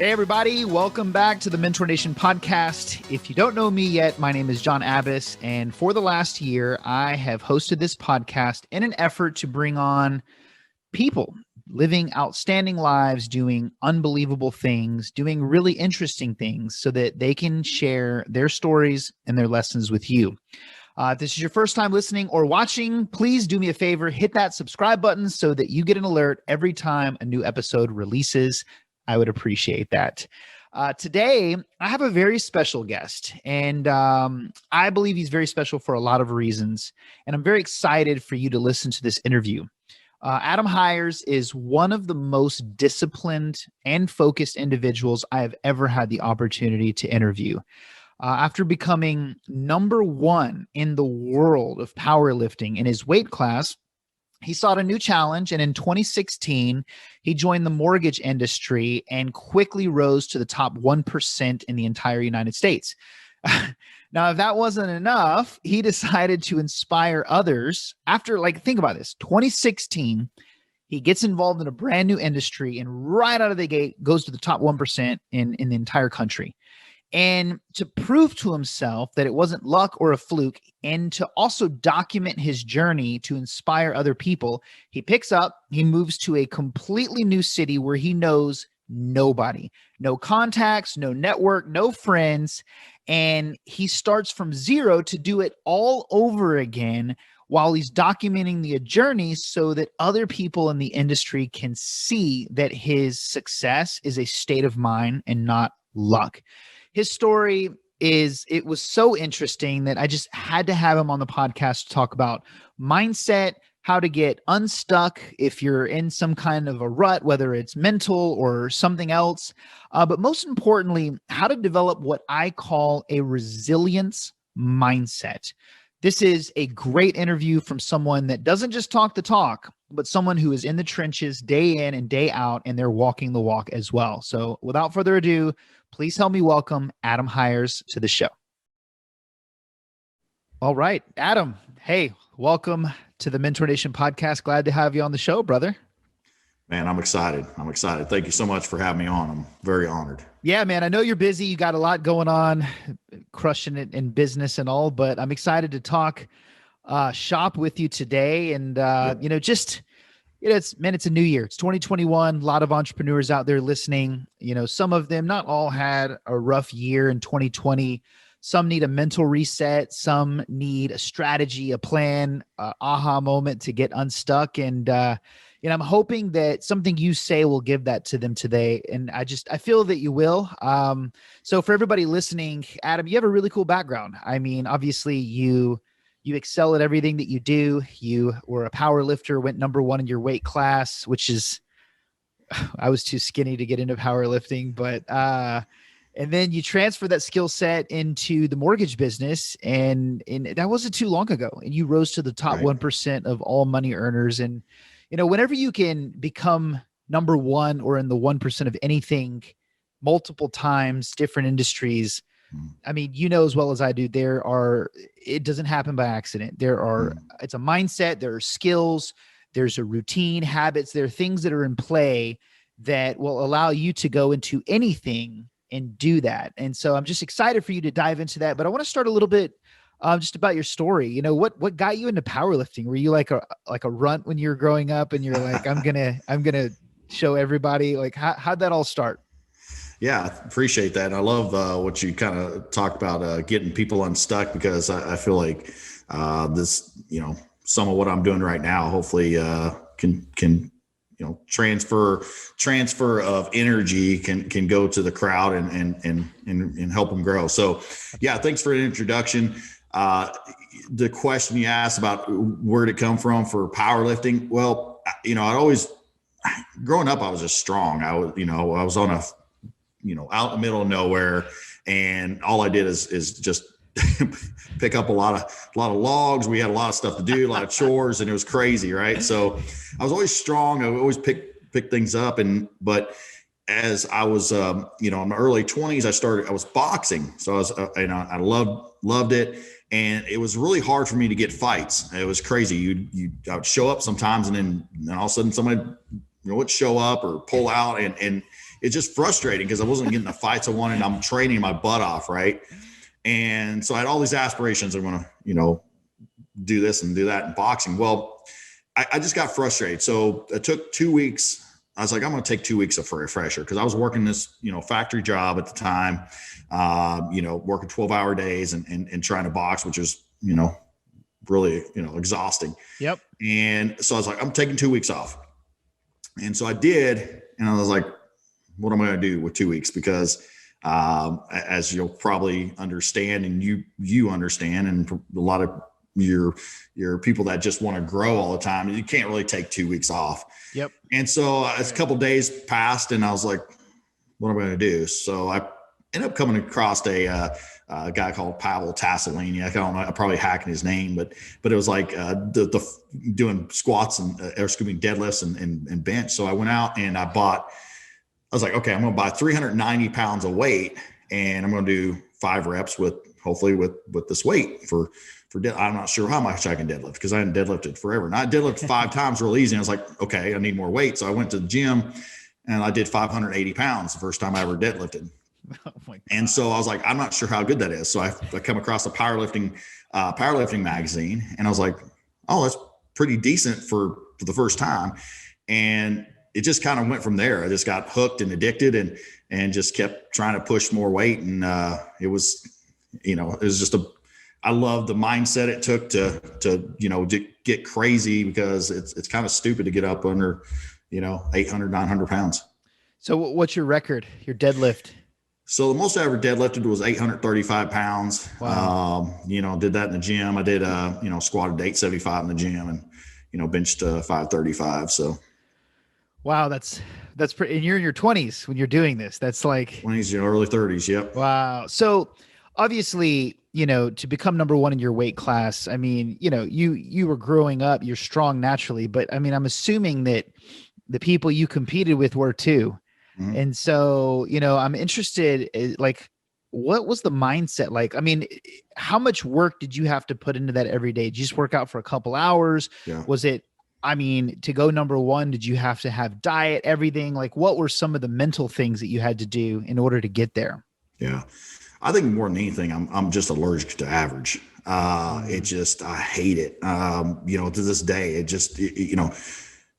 Hey, everybody. Welcome back to the Mentor Nation podcast. If you don't know me yet, my name is John Abbas. And for the last year, I have hosted this podcast in an effort to bring on people living outstanding lives, doing unbelievable things, doing really interesting things so that they can share their stories and their lessons with you. If this is your first time listening or watching, please do me a favor, hit that subscribe button so that you get an alert every time a new episode releases. I would appreciate that. Today, I have a very special guest, and I believe he's very special for a lot of reasons, and I'm very excited for you to listen to this interview. Adam Hires is one of the most disciplined and focused individuals I have ever had the opportunity to interview. After becoming number one in the world of powerlifting in his weight class, he sought a new challenge, and in 2016, he joined the mortgage industry and quickly rose to the top 1% in the entire United States. Now, if that wasn't enough, he decided to inspire others after, think about this, 2016, he gets involved in a brand new industry and right out of the gate goes to the top 1% in the entire country. And to prove to himself that it wasn't luck or a fluke, and to also document his journey to inspire other people, he moves to a completely new city where he knows nobody, no contacts, no network, no friends. And he starts from zero to do it all over again while he's documenting the journey so that other people in the industry can see that his success is a state of mind and not luck. His story it was so interesting that I just had to have him on the podcast to talk about mindset, how to get unstuck if you're in some kind of a rut, whether it's mental or something else. But most importantly, how to develop what I call a resilience mindset. This is a great interview from someone that doesn't just talk the talk, but someone who is in the trenches day in and day out, and they're walking the walk as well. So without further ado, please help me welcome Adam Hires to the show. All right, Adam. Hey, welcome to the Mentor Nation podcast. Glad to have you on the show, brother. Man, I'm excited. Thank you so much for having me on. I'm very honored. Yeah, man. I know you're busy. You got a lot going on, crushing it in business and all, but I'm excited to talk shop with you today. And, it's a new year. It's 2021. A lot of entrepreneurs out there listening. Some of them, not all, had a rough year in 2020. Some need a mental reset. Some need a strategy, a plan, aha moment to get unstuck. And, I'm hoping that something you say will give that to them today. And I feel that you will. So for everybody listening, Adam, you have a really cool background. I mean, obviously you excel at everything that you do. You were a power lifter, went number one in your weight class, which is, I was too skinny to get into powerlifting, but, and then you transfer that skill set into the mortgage business, and that wasn't too long ago. And you rose to the top 1% of all money earners. And, whenever you can become number one or in the 1% of anything multiple times, different industries, I mean, as well as I do, it doesn't happen by accident. It's a mindset, there are skills, there's a routine, habits, there are things that are in play that will allow you to go into anything and do that. And so I'm just excited for you to dive into that. But I want to start a little bit just about your story. What got you into powerlifting? Were you like a runt when you were growing up and you're like, I'm gonna show everybody? Like, how'd that all start? Yeah, I appreciate that. And I love what you kind of talked about, getting people unstuck, because I feel like this, some of what I'm doing right now, hopefully can transfer of energy can go to the crowd and help them grow. So yeah, thanks for the introduction. The question you asked about where did it come from for powerlifting? Well, growing up, I was just strong. I was on a, out in the middle of nowhere, and all I did is just pick up a lot of logs. We had a lot of stuff to do, a lot of chores, and it was crazy. Right. So I was always strong. I would always pick things up. But as I was, in my early 20s, I was boxing. So I was, I loved it. And it was really hard for me to get fights. It was crazy. I would show up sometimes, and then all of a sudden somebody would show up or pull out, and it's just frustrating because I wasn't getting the fights I wanted. I'm training my butt off. Right. And so I had all these aspirations. I want to, do this and do that in boxing. Well, I just got frustrated. So it took 2 weeks. I was like, I'm going to take 2 weeks of refresher because I was working this, factory job at the time, working 12-hour days and trying to box, which is, really, exhausting. Yep. And so I was like, I'm taking 2 weeks off. And so I did. And I was like, what am I going to do with 2 weeks? Because as you'll probably understand, and you understand, and a lot of your people that just want to grow all the time, you can't really take 2 weeks off. Yep. And so as a couple of days passed, and I was like, what am I going to do? So I ended up coming across a guy called Pavel Tassolini. I don't know, I'm probably hacking his name, but it was like the doing squats and deadlifts and bench. So I went out and I was like, okay, I'm going to buy 390 pounds of weight, and I'm going to do 5 reps with this weight for I'm not sure how much I can deadlift because I hadn't deadlifted forever. And I deadlifted 5 times real easy. And I was like, okay, I need more weight. So I went to the gym and I did 580 pounds the first time I ever deadlifted. Oh my God. And so I was like, I'm not sure how good that is. So I come across a powerlifting magazine, and I was like, oh, that's pretty decent for the first time. And it just kind of went from there. I just got hooked and addicted and just kept trying to push more weight. And it was just I love the mindset it took to get crazy, because it's kind of stupid to get up under, 800, 900 pounds. So what's your record, your deadlift? So the most I ever deadlifted was 835 pounds. Wow. Did that in the gym. I did, squatted to 875 in the gym and, benched 535. So. Wow. That's pretty, and you're in your 20s when you're doing this. That's like 20s, early 30s. Yep. Wow. So obviously, to become number one in your weight class, I mean, you were growing up, you're strong naturally, but I mean, I'm assuming that the people you competed with were too. Mm-hmm. And so, I'm interested, like, what was the mindset like? I mean, how much work did you have to put into that every day? Did you just work out for a couple hours? Yeah. Was it, to go number one, did you have to have diet, everything? Like, what were some of the mental things that you had to do in order to get there? Yeah. I think more than anything, I'm just allergic to average. I hate it. To this day,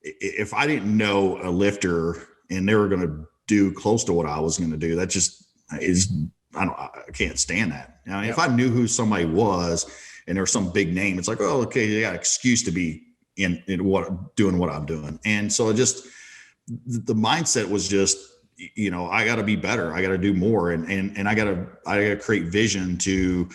if I didn't know a lifter and they were going to do close to what I was going to do, that just is, I can't stand that. If I knew who somebody was and there was some big name, it's like, oh, okay, they got an excuse to be in doing what I'm doing. And so the mindset was just, I got to be better. I got to do more, and I got to create vision to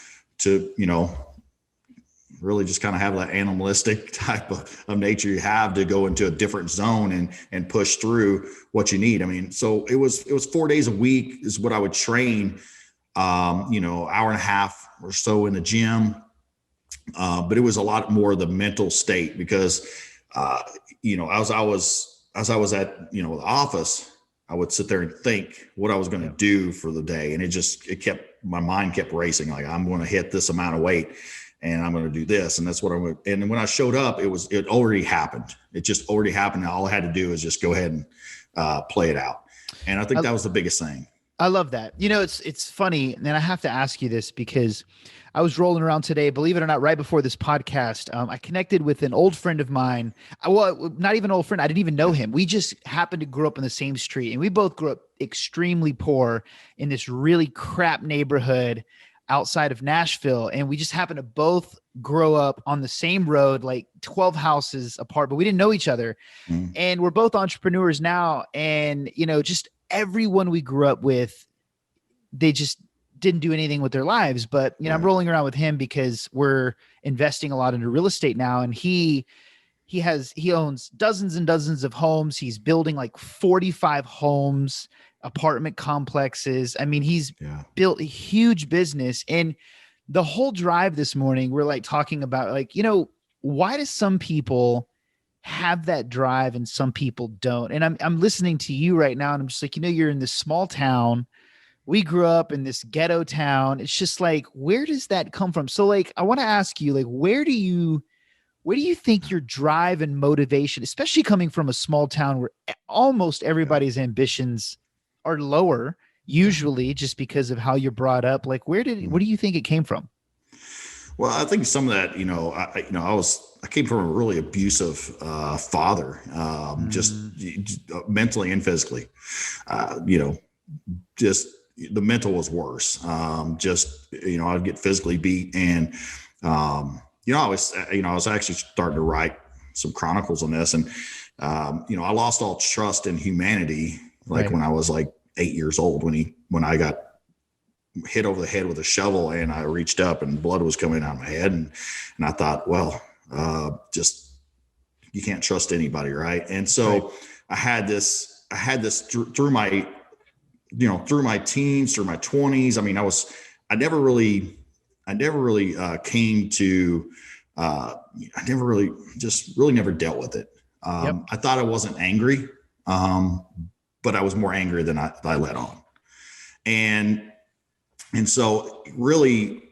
really just kind of have that animalistic type of nature you have to go into a different zone and push through what you need. I mean, so it was 4 days a week is what I would train, hour and a half or so in the gym. But it was a lot more the mental state because, as I was at, the office, I would sit there and think what I was going to do for the day. And my mind kept racing. Like, I'm going to hit this amount of weight and I'm going to do this. And that's what and when I showed up, it already happened. It just already happened. And all I had to do is just go ahead and play it out. And I think that was the biggest thing. I love that. It's funny. And I have to ask you this because I was rolling around today, believe it or not, right before this podcast. I connected with an old friend of mine. Well, not even an old friend. I didn't even know him. We just happened to grow up in the same street, and we both grew up extremely poor in this really crap neighborhood outside of Nashville. And we just happened to both grow up on the same road, like 12 houses apart, but we didn't know each other. Mm. And we're both entrepreneurs now. And, just everyone we grew up with, they just didn't do anything with their lives. But, I'm rolling around with him because we're investing a lot into real estate now. And he owns dozens and dozens of homes. He's building like 45 homes, apartment complexes. I mean, he's built a huge business. And the whole drive this morning, we're like talking about like, why do some people have that drive and some people don't? And I'm listening to you right now, and I'm just like, you're in this small town. We grew up in this ghetto town. It's just like, where does that come from? So like, I want to ask you, like, where do you think your drive and motivation, especially coming from a small town where almost everybody's ambitions are lower usually just because of how you're brought up. Like where do you think it came from? Well, I think some of that, I came from a really abusive father, just mentally and physically. Just the mental was worse. I'd get physically beat, and I was actually starting to write some chronicles on this, and I lost all trust in humanity, like when I was like 8 years old, when I got hit over the head with a shovel, and I reached up and blood was coming out of my head. And I thought, well, you can't trust anybody. Right. And so I had this through my teens, through my 20s. I mean, I never really came to, I never dealt with it. I thought I wasn't angry, but I was more angry than I let on. And so really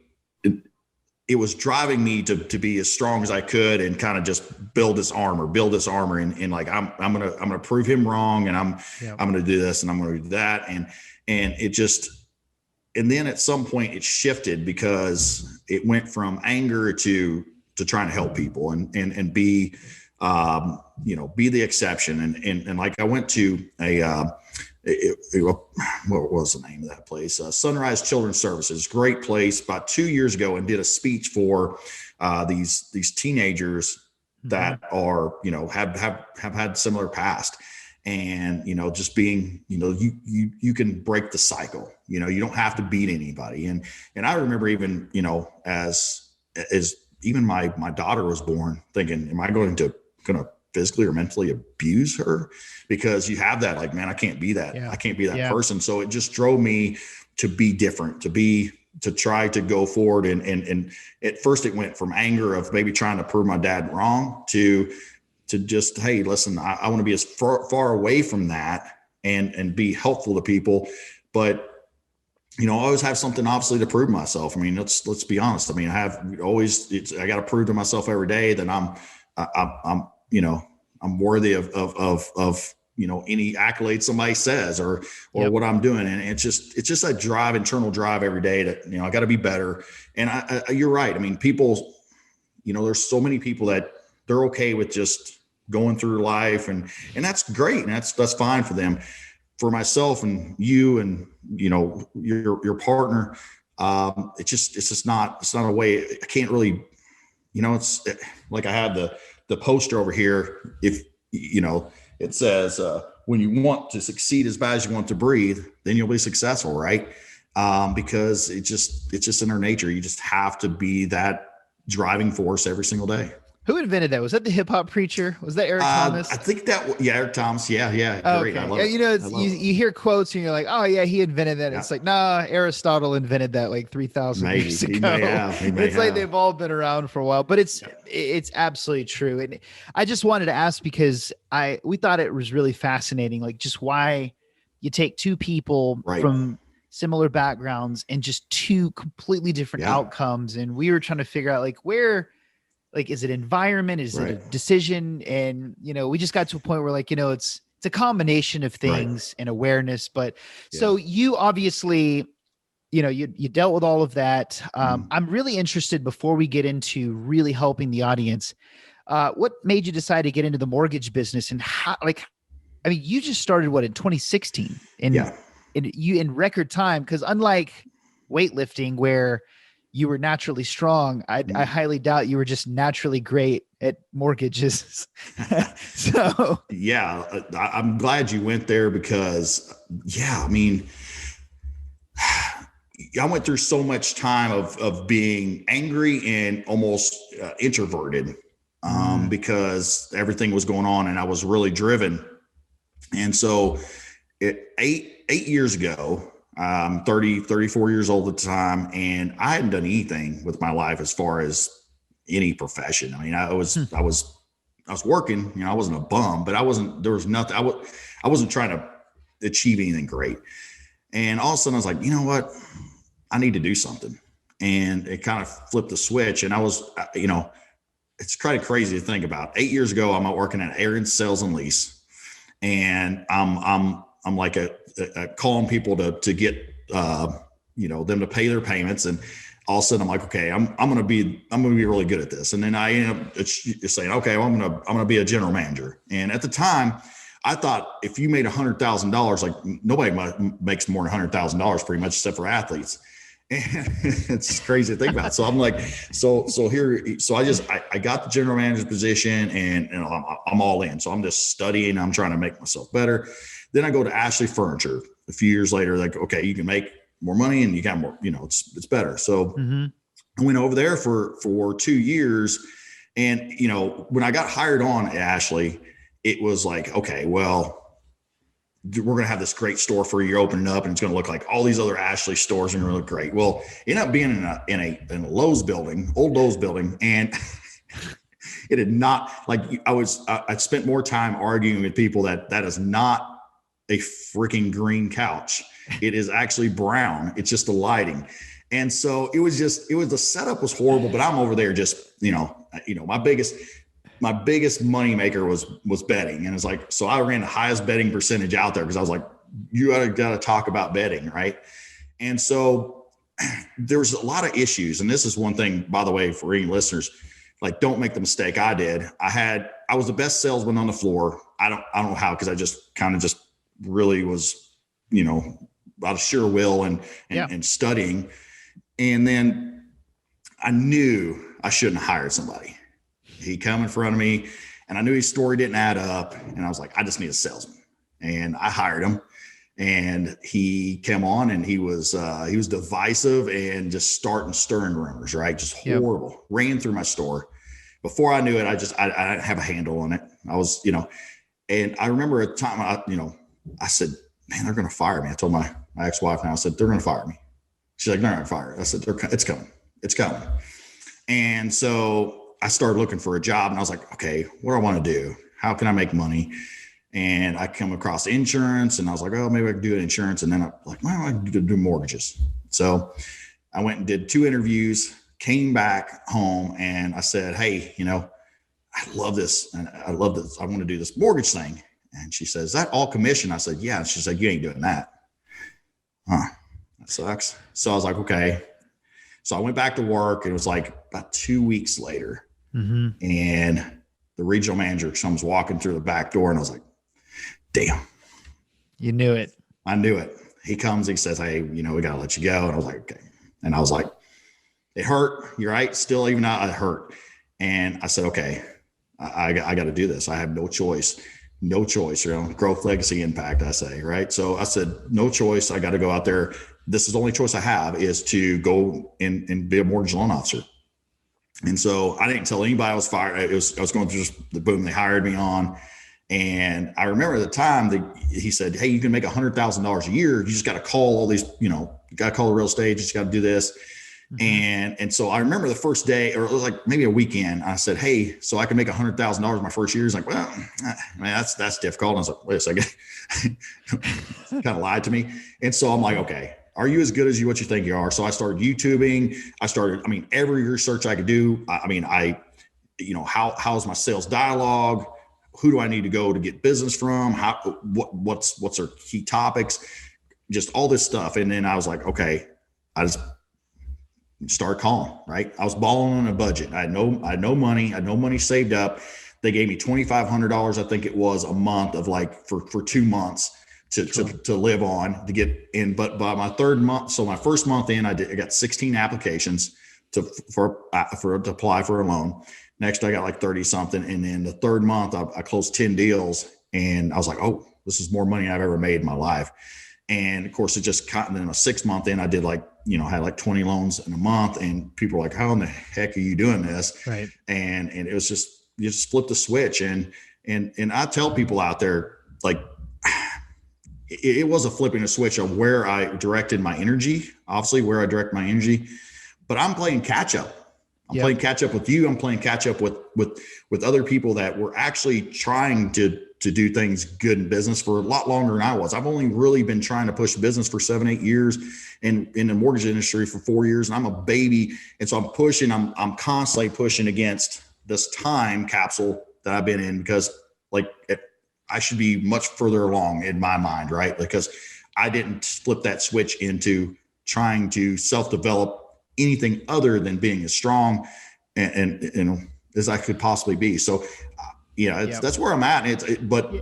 it was driving me to be as strong as I could and kind of just build this armor and like, I'm going to prove him wrong. And I'm going to do this and I'm going to do that. And then at some point it shifted because it went from anger to trying to help people and be, be the exception. And like I went to what was the name of that place? Sunrise Children's Services, great place, about 2 years ago, and did a speech for these teenagers that are, have had similar past, and just being, you can break the cycle. You don't have to beat anybody. And I remember even, as even my daughter was born, thinking, am I going to physically or mentally abuse her? Because you have that, like, man, I can't be that. I can't be that person. So it just drove me to be different, to try to go forward. And at first it went from anger of maybe trying to prove my dad wrong to just, hey, listen, I want to be as far away from that and be helpful to people. But, I always have something obviously to prove myself. I mean, let's be honest. I mean, I got to prove to myself every day that I'm worthy of any accolade somebody says or what I'm doing. And it's just a internal drive every day that, I got to be better. And you're right. I mean, people, there's so many people that they're okay with just going through life and that's great. And that's fine for them. For myself and you and, your partner, it's just not a way. I can't really, it's like I have the poster over here. If it says, when you want to succeed as bad as you want to breathe, then you'll be successful. Right. Because it's just in our nature. You just have to be that driving force every single day. Who invented that? Was that the hip hop preacher? Was that Eric Thomas? I think Eric Thomas. Yeah. Great. Okay. I love it. You hear quotes and you're like, oh yeah, he invented that. Yeah. It's like, nah, Aristotle invented that like 3,000 years ago. He may have. Like they've all been around for a while, but it's absolutely true. And I just wanted to ask because we thought it was really fascinating, like just why you take two people from similar backgrounds and just two completely different outcomes. And we were trying to figure out like where. Like, is it environment? Is it a decision? And, we just got to a point where like, it's a combination of things and awareness. But so you obviously, you dealt with all of that. I'm really interested before we get into really helping the audience. What made you decide to get into the mortgage business and how, you just started in 2016 in record time. 'Cause unlike weightlifting where you were naturally strong, I highly doubt you were just naturally great at mortgages. So I'm glad you went there because I went through so much time of being angry and almost introverted because everything was going on and I was really driven. And so 8 years ago, I'm 34 years old at the time, and I hadn't done anything with my life as far as any profession. I mean, I was working, I wasn't a bum, but there was nothing, I wasn't trying to achieve anything great. And all of a sudden I was like, you know what, I need to do something. And it kind of flipped the switch. And I was, it's kind of crazy to think about. 8 years ago, I'm working at Aaron's Sales and Lease, and I'm I'm like calling people to get, them to pay their payments. And all of a sudden I'm like, okay, I'm going to be really good at this. And then I end up saying, okay, well, I'm going to be a general manager. And at the time I thought if you made $100,000, like nobody makes more than $100,000 pretty much except for athletes. And it's crazy to think about. So I'm like, so I got the general manager position and I'm all in. So I'm just studying. I'm trying to make myself better. Then I go to Ashley Furniture a few years later, like, okay, you can make more money and you got more, it's better. So I went over there for 2 years. And, when I got hired on at Ashley, it was like, okay, well, we're going to have this great store for you opening up and it's going to look like all these other Ashley stores and going to look great. Well, it ended up being in a Lowe's building, old Lowe's building. And it had not, like I spent more time arguing with people that is not a freaking green couch. It is actually brown. It's just the lighting. And so the setup was horrible, but I'm over there just, my biggest money maker was betting. And it's like, so I ran the highest betting percentage out there because I was like, you got to talk about betting. Right. And so there's a lot of issues. And this is one thing, by the way, for any listeners, like, don't make the mistake I did. I was the best salesman on the floor. I don't know how, because I just kind of really was, out of sheer will and studying. And then I knew I shouldn't have hired somebody. He come in front of me and I knew his story didn't add up. And I was like, I just need a salesman. And I hired him and he came on and he was divisive and just stirring rumors, right? Just horrible. Yep. Ran through my store. Before I knew it, I didn't have a handle on it. I was, and I remember at the time I said, man, they're going to fire me. I told my ex-wife now, I said, they're going to fire me. She's like, they're not going to fire. I said, it's coming. It's coming. And so I started looking for a job and I was like, okay, what do I want to do? How can I make money? And I come across insurance and I was like, oh, maybe I could do insurance. And then I'm like, why don't I do mortgages? So I went and did 2 interviews, came back home and I said, hey, I love this. And I love this. I want to do this mortgage thing. And she says, is that all commission? I said, yeah. She said, you ain't doing that. That sucks. So I was like, okay. So I went back to work. It was like about 2 weeks later. And the regional manager comes walking through the back door and I was like, damn. You knew it. I knew it. He comes, he says, hey, we got to let you go. And I was like, okay. And I was like, it hurt. You're right. Still, even now, it hurt. And I said, okay, I got to do this. I have no choice. Growth, legacy, impact, I say, right? So I said, no choice. I got to go out there. This is the only choice I have is to go and be a mortgage loan officer. And so I didn't tell anybody I was fired. I was going through just the boom. They hired me on. And I remember at the time that he said, hey, you can make $100,000 a year. You just got to call all these, you got to call the real estate. You just got to do this. And so I remember the first day, or it was like maybe a weekend, I said, hey, so I can make $100,000 my first year. He's like, well, man, that's difficult. And I was like, wait a second, kind of lied to me. And so I'm like, okay, are you as good as what you think you are? So I started YouTubing. Every research I could do. How's my sales dialogue? Who do I need to go to get business from? What's our key topics? Just all this stuff. And then I was like, okay, I just start calling, right? I was balling on a budget. I had no money. I had no money saved up. They gave me $2,500, I think it was, a month of like for 2 months to live on, to get in. But by my third month, so my first month in, I got 16 applications to apply for a loan. Next, I got like 30 something. And then the third month I closed 10 deals and I was like, oh, this is more money I've ever made in my life. And of course it just caught. And then a 6 month in, I did had like 20 loans in a month, and people were like, how in the heck are you doing this? Right. And it was just, you just flip the switch. And I tell people out there, like, it was a flipping a switch of where I directed my energy, obviously where I direct my energy, but I'm playing catch up. I'm playing catch up with you. I'm playing catch up with other people that were actually trying to do things good in business for a lot longer than I was. I've only really been trying to push business for 7-8 years, and in the mortgage industry for 4 years. And I'm a baby. And so I'm constantly pushing against this time capsule that I've been in, because I should be much further along in my mind, right? Because I didn't flip that switch into trying to self-develop anything other than being as strong and as I could possibly be. So, that's where I'm at. But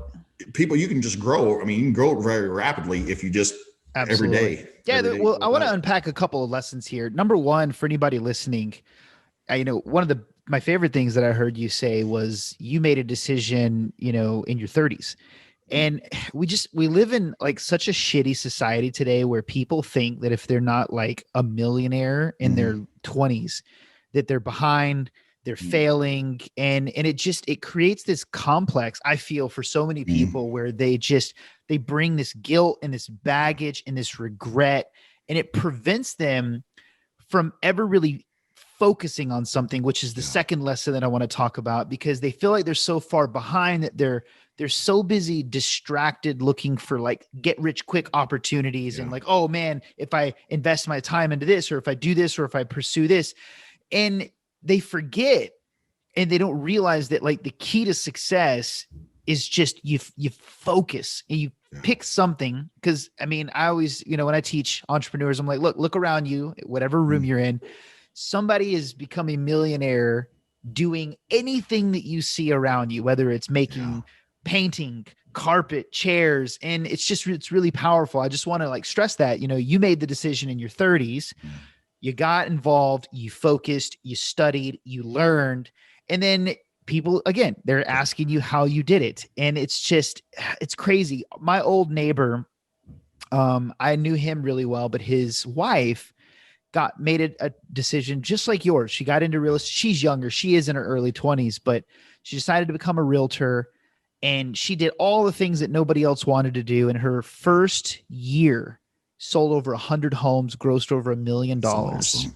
people, you can just grow. I mean, you can grow very rapidly if you just Absolutely. every day. Yeah. Every day, Well, I want to unpack a couple of lessons here. Number one, for anybody listening, one of my favorite things that I heard you say was you made a decision, in your 30s. And we live in like such a shitty society today where people think that if they're not like a millionaire in their 20s, that they're behind, they're failing. And it creates this complex, I feel, for so many people where they bring this guilt and this baggage and this regret, and it prevents them from ever really focusing on something, which is the second lesson that I want to talk about, because they feel like they're so far behind that they're so busy distracted looking for like get rich quick opportunities and like, oh man, if I invest my time into this, or if I do this, or if I pursue this, and they forget and they don't realize that like the key to success is just you focus and you pick something. Cause I mean, I always, when I teach entrepreneurs, I'm like, look around you, whatever room you're in, somebody is becoming a millionaire doing anything that you see around you, whether it's making painting, carpet, chairs. And it's really powerful. I just want to like stress that, you made the decision in your 30s, you got involved, you focused, you studied, you learned, and then people, again, they're asking you how you did it. And it's crazy. My old neighbor, I knew him really well, but his wife made a decision just like yours. She got into real estate. She's younger. She is in her early 20s, but she decided to become a realtor, and she did all the things that nobody else wanted to do. In her first year, sold over 100 homes, grossed over $1 million. Awesome.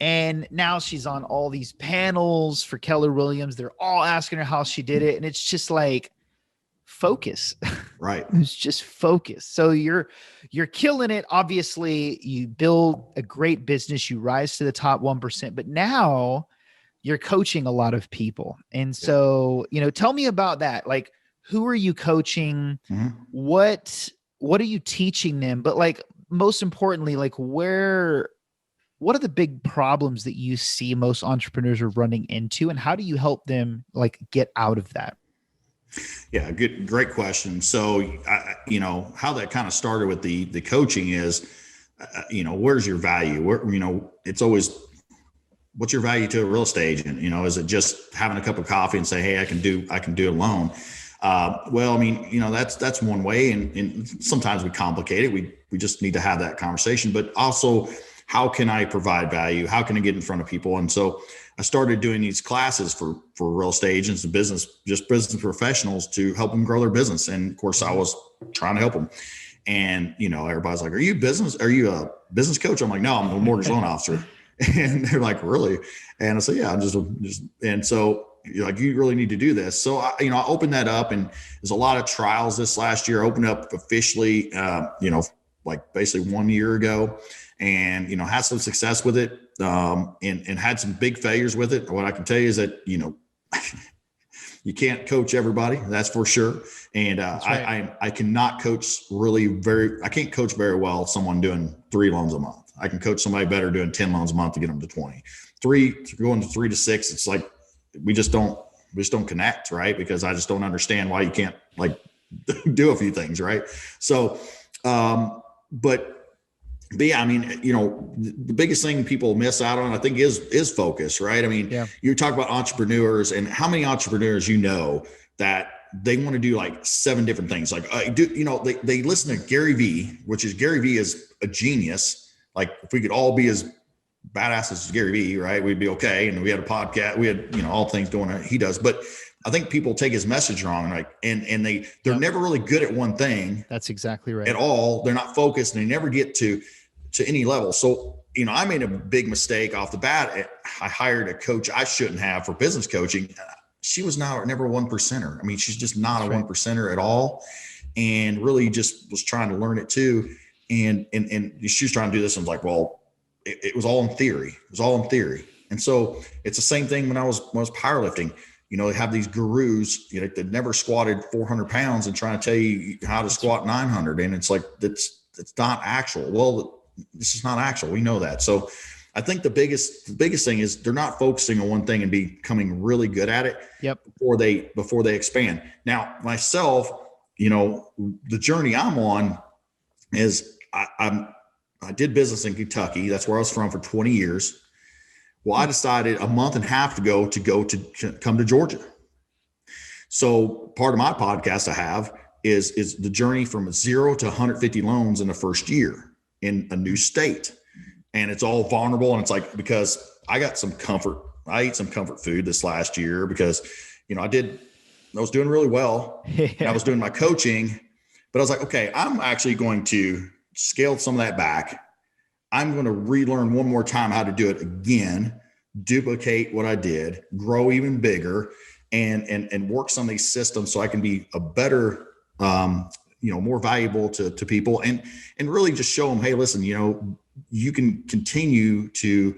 And now she's on all these panels for Keller Williams. They're all asking her how she did it. And it's just like, focus. Right. It's just focus. So you're killing it. Obviously, you build a great business, you rise to the top 1%, but now you're coaching a lot of people. And so, tell me about that. Like, who are you coaching? What are you teaching them? But like, most importantly, like what are the big problems that you see most entrepreneurs are running into, and how do you help them like get out of that? Yeah, great question. So, how that kind of started with the coaching is, where's your value? It's always, what's your value to a real estate agent? Is it just having a cup of coffee and say, hey, I can do a loan? Well, I mean, that's one way. And sometimes we complicate it. We just need to have that conversation, but also, how can I provide value? How can I get in front of people? And so I started doing these classes for real estate agents and business professionals to help them grow their business. And of course I was trying to help them. And, everybody's like, are you a business coach? I'm like, no, I'm a mortgage loan officer. And they're like, really? And I said, yeah, I'm just, and so you're like, you really need to do this. So I opened that up, and there's a lot of trials this last year. I opened up officially, like basically 1 year ago, and, had some success with it, and had some big failures with it. What I can tell you is that, you can't coach everybody, that's for sure. And right. I cannot coach I can't coach very well someone doing 3 loans a month. I can coach somebody better doing 10 loans a month to get them to 20. Going to 3 to 6. It's like, we just don't connect, right? Because I just don't understand why you can't like do a few things, right? So, but yeah, I mean, the biggest thing people miss out on, I think, is focus, right? I mean, you talk about entrepreneurs, and how many entrepreneurs that they want to do like 7 different things. Like, they listen to Gary Vee, Gary Vee is a genius. Like, if we could all be as badass as Gary Vee, right, we'd be okay. And we had a podcast, we had, all things going on he does. But I think people take his message wrong, like, and they're never really good at one thing. That's exactly right. At all. They're not focused, and they never get to any level. So, I made a big mistake off the bat. I hired a coach I shouldn't have for business coaching. She was never a 1%er. I mean, she's just not a 1%er at all. And really just was trying to learn it too. And she was trying to do this. And I was like, well, it was all in theory. And so it's the same thing when I was powerlifting. they have these gurus, that never squatted 400 pounds and trying to tell you how to squat 900. And it's like, it's not actual. Well, this is not actual. We know that. So I think the biggest thing is they're not focusing on one thing and becoming really good at it before they expand. Now, myself, the journey I'm on is I did business in Kentucky. That's where I was from for 20 years. Well, I decided a month and a half ago to come to Georgia. So part of my podcast I have is the journey from 0 to 150 loans in the first year in a new state. And it's all vulnerable. And it's like, because I ate some comfort food this last year because, I was doing really well. And I was doing my coaching, but I was like, okay, I'm actually going to scale some of that back. I'm going to relearn one more time how to do it again, duplicate what I did, grow even bigger, and work some of these systems so I can be a better, more valuable to people, and really just show them, hey, listen, you can continue to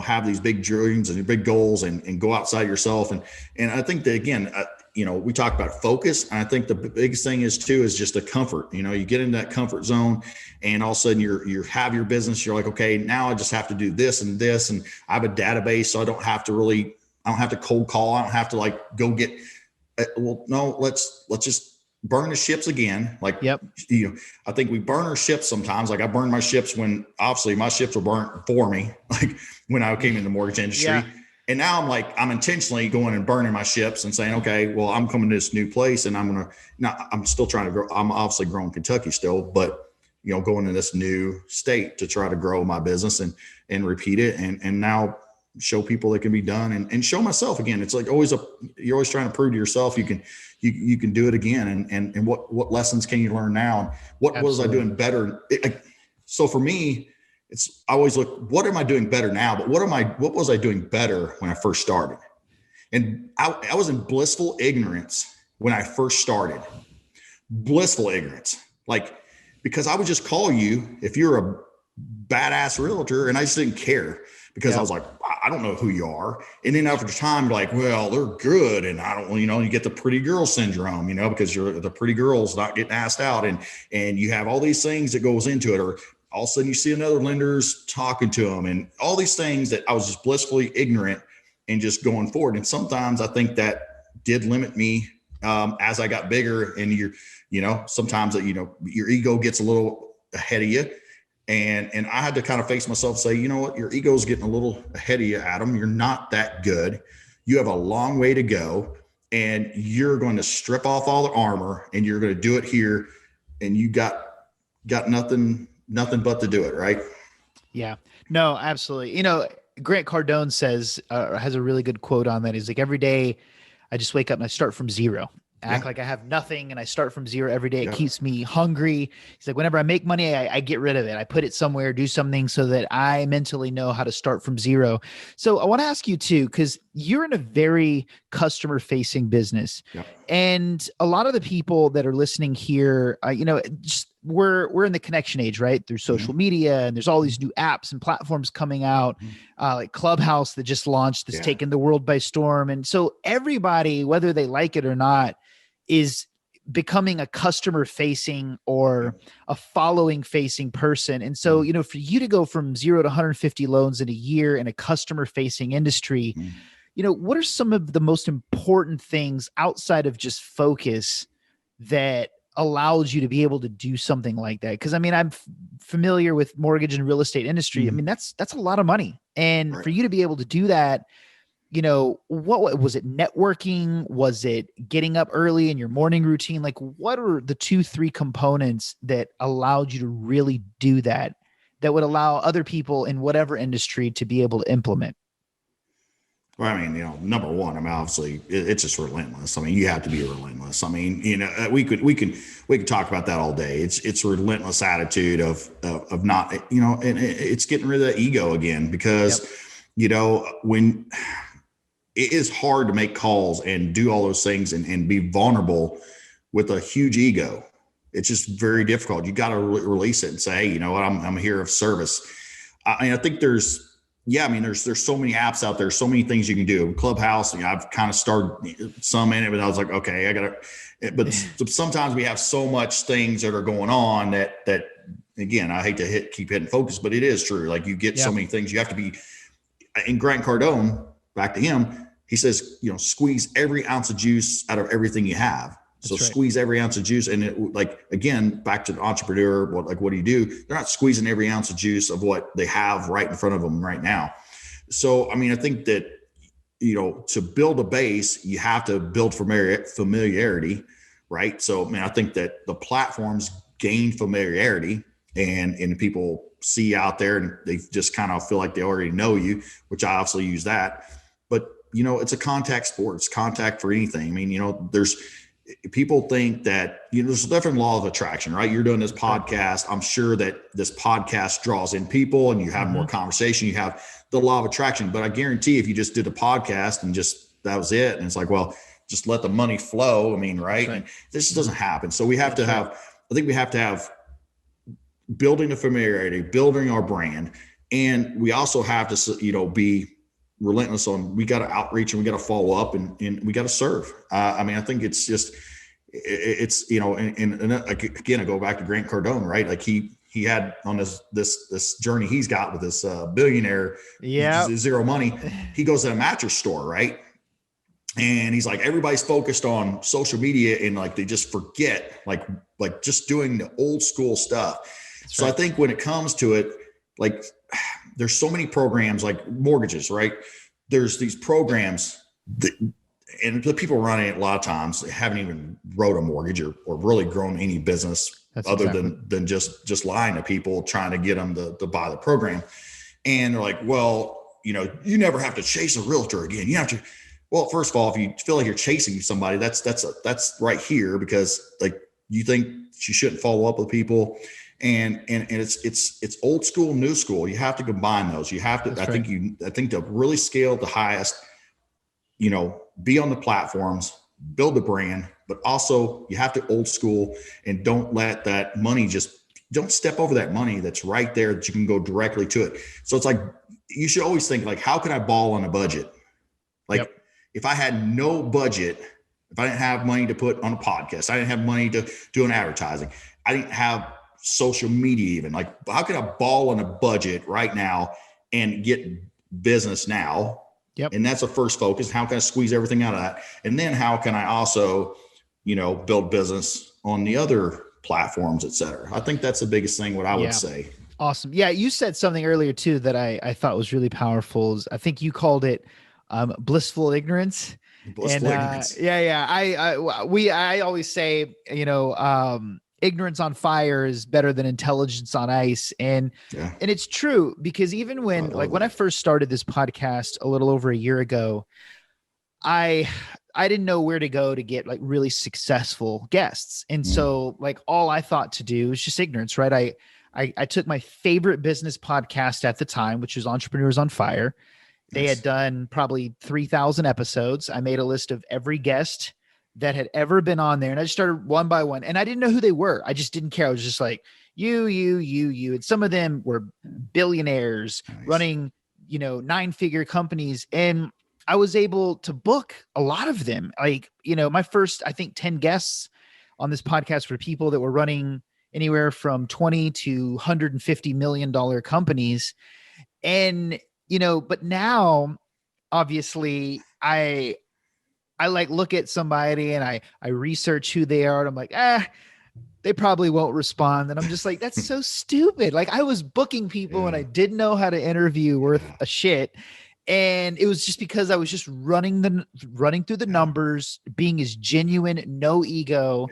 have these big dreams and big goals and go outside yourself. And I think that, again, we talk about focus. And I think the biggest thing is just the comfort. You get into that comfort zone, and all of a sudden you have your business. You're like, okay, now I just have to do this and this. And I have a database, so I don't have to cold call. I don't have to go get, no, let's just burn the ships again. I think we burn our ships sometimes. Like I burned my ships when obviously my ships were burnt for me, like when I came in the mortgage industry. Yeah. And now I'm intentionally going and burning my ships and saying, okay, well, I'm coming to this new place and I'm still trying to grow. I'm obviously growing Kentucky still, but going to this new state to try to grow my business and repeat it. And now show people that can be done and show myself again. It's like you're always trying to prove to yourself you can do it again. And what lessons can you learn now? And what was I doing better? So for me, I always look, what am I doing better now? But what was I doing better when I first started? And I was in blissful ignorance when I first started. Blissful ignorance. Because I would just call you if you're a badass realtor, and I just didn't care. Because I was like, I don't know who you are. And then after time, you're like, well, they're good. And I don't, you get the pretty girl syndrome, because you're the pretty girl's not getting asked out. And you have all these things that goes into it. Or all of a sudden you see another lender's talking to them and all these things that I was just blissfully ignorant and just going forward. And sometimes I think that did limit me as I got bigger. And sometimes your ego gets a little ahead of you. And I had to kind of face myself and say, you know what, your ego is getting a little ahead of you, Adam. You're not that good. You have a long way to go, and you're going to strip off all the armor and you're going to do it here. And you got nothing but to do it. Right. Yeah, no, absolutely. Grant Cardone has a really good quote on that. He's like, every day I just wake up and I start from zero. Act like I have nothing and I start from zero every day. It keeps me hungry. He's like, whenever I make money, I get rid of it. I put it somewhere, do something so that I mentally know how to start from zero. So I want to ask you too, because you're in a very customer facing business. And a lot of the people that are listening here, we're in the connection age, right? Through social media, and there's all these new apps and platforms coming out, like Clubhouse that just launched, that's taken the world by storm. And so everybody, whether they like it or not, is becoming a customer facing or a following facing person. And so, for you to go from 0 to 150 loans in a year in a customer facing industry, what are some of the most important things outside of just focus that allows you to be able to do something like that? Because I'm familiar with mortgage and real estate industry. That's a lot of money. And for you to be able to do that, what was it? Networking? Was it getting up early in your morning routine? Like, what are the 2-3 components that allowed you to really do that would allow other people in whatever industry to be able to implement? Well, number one, obviously it's just relentless. You have to be relentless. We could talk about that all day. It's a relentless attitude of not, and it's getting rid of that ego again, because, when it is hard to make calls and do all those things and be vulnerable with a huge ego. It's just very difficult. You got to release it and say, hey, you know what, I'm here of service. I think there's yeah, I mean, there's so many apps out there, so many things you can do. Clubhouse, I've kind of started some in it, but I was like, okay, I gotta. But sometimes we have so much things that are going on that again, I hate to keep hitting focus, but it is true. Like you get so many things. You have to be. And Grant Cardone, back to him, he says, squeeze every ounce of juice out of everything you have. So squeeze every ounce of juice. And it, like, again, back to the entrepreneur, what do you do? They're not squeezing every ounce of juice of what they have right in front of them right now. So, I mean, I think that, to build a base, you have to build familiarity, right? So, I mean, I think that the platforms gain familiarity and people see out there and they just kind of feel like they already know you, which I obviously use that. But, it's a contact sport. It's contact for anything. I mean, there's people think that, there's a different law of attraction, right? You're doing this podcast. I'm sure that this podcast draws in people and you have more conversation. You have the law of attraction, but I guarantee if you just did a podcast and that was it. And it's like, well, just let the money flow. I mean, right. And this doesn't happen. So we have to have, I think we have to have building the familiarity, building our brand. And we also have to, be relentless on, we got to outreach and we got to follow up and we got to serve. I mean, I think it's just, it's, and again, I go back to Grant Cardone, right? Like he had on this journey he's got with this billionaire, zero money. He goes to a mattress store, right? And he's like, everybody's focused on social media and like, they just forget like just doing the old school stuff. That's right. I think when it comes to it, like there's so many programs like mortgages, right? There's these programs and the people running it a lot of times haven't even wrote a mortgage or really grown any business than just lying to people, trying to get them to buy the program. And they're like, well, you never have to chase a realtor again. You have to, well, first of all, if you feel like you're chasing somebody, that's right here because like you think you shouldn't follow up with people. And it's old school, new school. You have to combine those. You have to, I think to really scale at the highest, be on the platforms, build the brand, but also you have to old school and don't let that money don't step over that money that's right there that you can go directly to it. So it's like, you should always think like, how can I ball on a budget? Like if I had no budget, if I didn't have money to put on a podcast, I didn't have money to do an advertising, I didn't have social media even, like how can I ball on a budget right now and get business now? And that's the first focus. How can I squeeze everything out of that? And then how can I also, build business on the other platforms, et cetera? I think that's the biggest thing, what I would say. Awesome. Yeah. You said something earlier too, that I thought was really powerful. I think you called it blissful ignorance. Blissful ignorance. I always say, ignorance on fire is better than intelligence on ice. And it's true because even when I first started this podcast a little over a year ago, I didn't know where to go to get like really successful guests. And so like all I thought to do was just ignorance, right? I took my favorite business podcast at the time, which was Entrepreneurs on Fire. They had done probably 3,000 episodes. I made a list of every guest that had ever been on there. And I just started one by one and I didn't know who they were. I just didn't care. I was just like, you. And some of them were billionaires running, 9-figure companies. And I was able to book a lot of them. Like, my first, I think 10 guests on this podcast were people that were running anywhere from 20 to $150 million companies. And, but now obviously I like look at somebody and I research who they are and I'm like, they probably won't respond. And I'm just like, that's so stupid. Like I was booking people and I didn't know how to interview worth a shit. And it was just because I was just running through the numbers, being as genuine, no ego.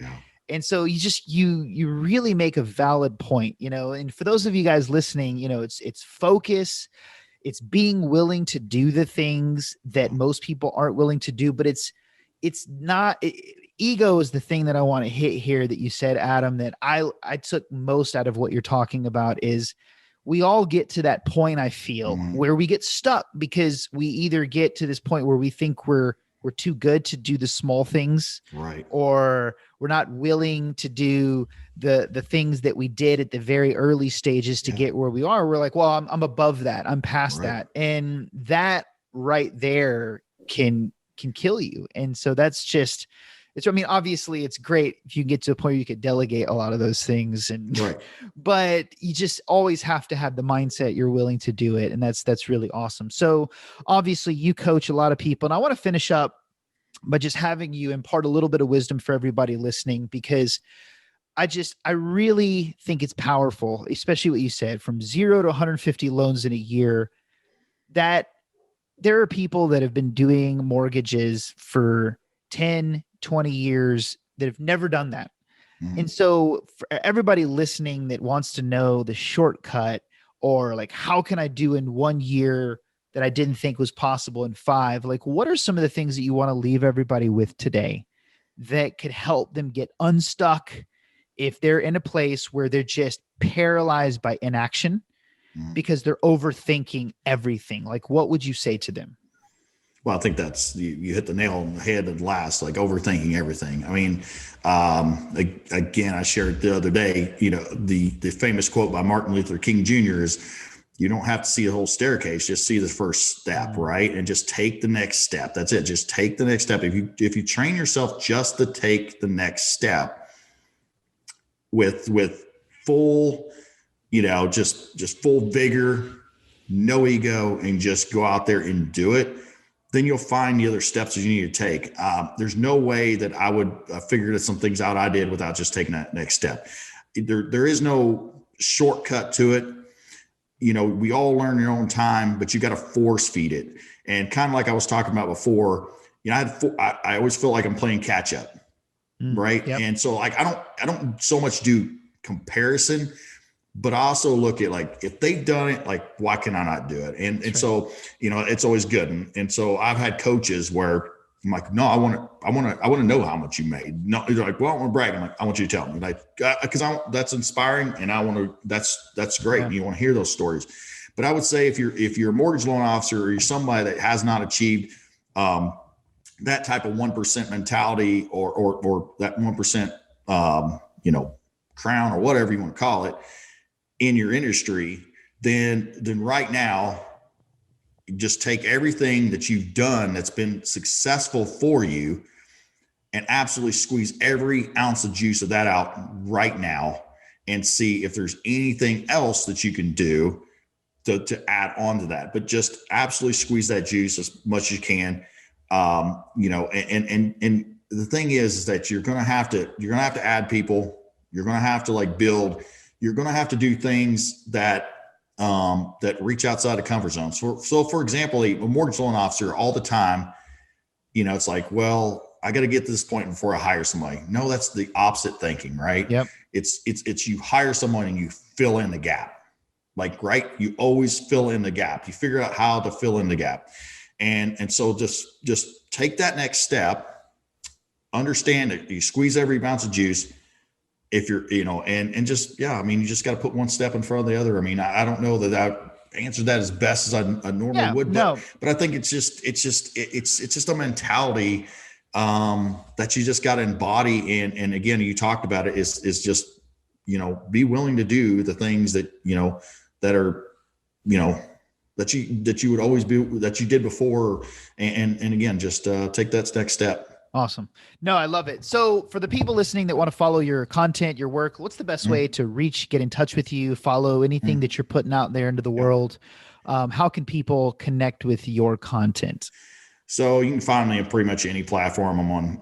And so you really make a valid point, and for those of you guys listening, it's focus. It's being willing to do the things that most people aren't willing to do, but it's not ego is the thing that I want to hit here that you said, Adam, that I took most out of what you're talking about is we all get to that point, I feel, where we get stuck because we either get to this point where we think we're we're too good to do the small things, Right. or we're not willing to do the things that we did at the very early stages to get where we are. We're like, well, I'm above that. I'm past that. And that right there can kill you. And so that's just, I mean, obviously it's great if you can get to a point where you could delegate a lot of those things, and but you just always have to have the mindset you're willing to do it. And that's really awesome. So obviously you coach a lot of people, and I want to finish up by just having you impart a little bit of wisdom for everybody listening, because I really think it's powerful, especially what you said, from 0 to 150 loans in a year, that there are people that have been doing mortgages for 10, 20 years that have never done that. And so for everybody listening that wants to know the shortcut, or like, how can I do in 1 year that I didn't think was possible in 5, like, what are some of the things that you want to leave everybody with today that could help them get unstuck if they're in a place where they're just paralyzed by inaction because they're overthinking everything? Like, what would you say to them? Well, I think that's, you hit the nail on the head at last, like overthinking everything. I mean, again, I shared the other day, the famous quote by Martin Luther King Jr. is, you don't have to see the whole staircase, just see the first step, right? And just take the next step. That's it. Just take the next step. If you train yourself just to take the next step with full, just full vigor, no ego, and just go out there and do it, then you'll find the other steps that you need to take. There's no way that I would figure some things out I did without just taking that next step. There is no shortcut to it. We all learn in our own time, but you got to force feed it. And kind of like I was talking about before, I always feel like I'm playing catch up, right? Yep. And so like, I don't so much do comparison, but I also look at, like, if they've done it, like, why can I not do it? And so, it's always good. And so I've had coaches where I'm like, no, I want to know how much you made. No, they're like, well, I want to brag. I'm like, I want you to tell me, like, because that's inspiring, and I want to. That's great. Yeah. And you want to hear those stories. But I would say if you're a mortgage loan officer, or you're somebody that has not achieved that type of 1% mentality, or that 1%, crown, or whatever you want to call it, in your industry, then right now, just take everything that you've done that's been successful for you and absolutely squeeze every ounce of juice of that out right now, and see if there's anything else that you can do to add on to that. But just absolutely squeeze that juice as much as you can. And the thing is that you're going to have to add people. You're going to have to build. You're going to have to do things that reach outside the comfort zone. So for example, a mortgage loan officer all the time, it's like, well, I got to get to this point before I hire somebody. No, that's the opposite thinking, right? Yep. It's you hire someone and you fill in the gap. Like, right. You always fill in the gap. You figure out how to fill in the gap. And so just take that next step, understand it. You squeeze every ounce of juice. If you're, and just, you just got to put one step in front of the other. I mean, I don't know that I answered that as best as I normally would, but I think it's just a mentality that you just got to embody. And again, you talked about it, is just, be willing to do the things that, that are, that you would always be, that you did before. And again, just take that next step. Awesome. No, I love it. So for the people listening that want to follow your content, your work, what's the best way to get in touch with you, follow anything that you're putting out there into the world? How can people connect with your content? So you can find me on pretty much any platform. I'm on,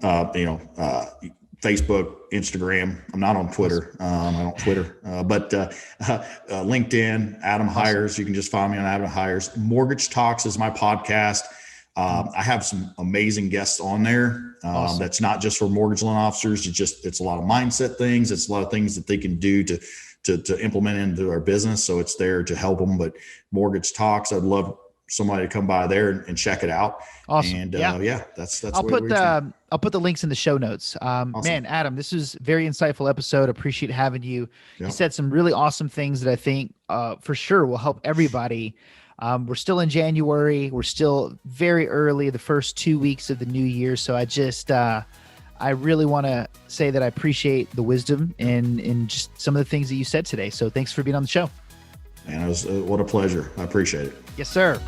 Facebook, Instagram. I'm not on Twitter. I don't Twitter, but LinkedIn, Adam Hires. You can just find me on Adam Hires. Mortgage Talks is my podcast. I have some amazing guests on there. Awesome. That's not just for mortgage loan officers. It's a lot of mindset things. It's a lot of things that they can do to implement into our business. So it's there to help them. But Mortgage Talks, I'd love somebody to come by there and check it out. Awesome. And that's I'll put the links in the show notes. Awesome. Man, Adam, this is a very insightful episode. Appreciate having you. You said some really awesome things that I think for sure will help everybody We're still in January. We're still very early, the first 2 weeks of the new year. So I really want to say that I appreciate the wisdom and just some of the things that you said today. So thanks for being on the show. Man, what a pleasure. I appreciate it. Yes, sir.